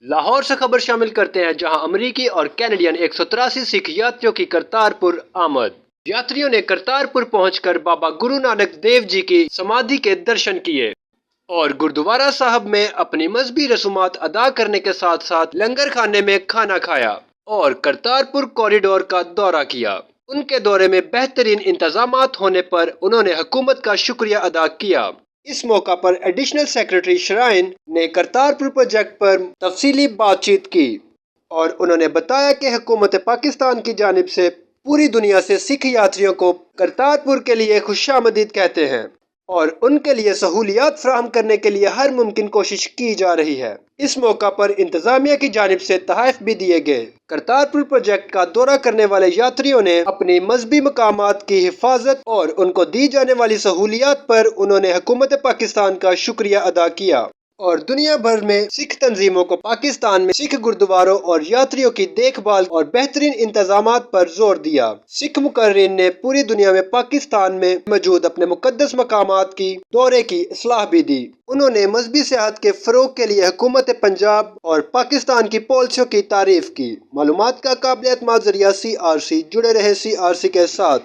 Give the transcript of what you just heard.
لاہور سے خبر شامل کرتے ہیں، جہاں امریکی اور کینیڈین 183 سکھ یاتریوں کی کرتارپور آمد۔ یاتریوں نے کرتارپور پہنچ کر بابا گرو نانک دیو جی کی سمادھی کے درشن کیے اور گردوارہ صاحب میں اپنی مذہبی رسومات ادا کرنے کے ساتھ ساتھ لنگر خانے میں کھانا کھایا اور کرتارپور کوریڈور کا دورہ کیا۔ ان کے دورے میں بہترین انتظامات ہونے پر انہوں نے حکومت کا شکریہ ادا کیا۔ اس موقع پر ایڈیشنل سیکرٹری شرائن نے کرتارپور پروجیکٹ پر تفصیلی بات چیت کی اور انہوں نے بتایا کہ حکومت پاکستان کی جانب سے پوری دنیا سے سکھ یاتریوں کو کرتارپور کے لیے خوش آمدید کہتے ہیں اور ان کے لیے سہولیات فراہم کرنے کے لیے ہر ممکن کوشش کی جا رہی ہے۔ اس موقع پر انتظامیہ کی جانب سے تحائف بھی دیے گئے۔ کرتارپور پروجیکٹ کا دورہ کرنے والے یاتریوں نے اپنی مذہبی مقامات کی حفاظت اور ان کو دی جانے والی سہولیات پر انہوں نے حکومت پاکستان کا شکریہ ادا کیا اور دنیا بھر میں سکھ تنظیموں کو پاکستان میں سکھ گردواروں اور یاتریوں کی دیکھ بھال اور بہترین انتظامات پر زور دیا۔ سکھ مقررین نے پوری دنیا میں پاکستان میں موجود اپنے مقدس مقامات کی دورے کی اصلاح بھی دی۔ انہوں نے مذہبی سیاحت کے فروغ کے لیے حکومت پنجاب اور پاکستان کی پالیسیوں کی تعریف کی۔ معلومات کا قابل اعتماد ذریعہ CRC، جڑے رہے CRC کے ساتھ۔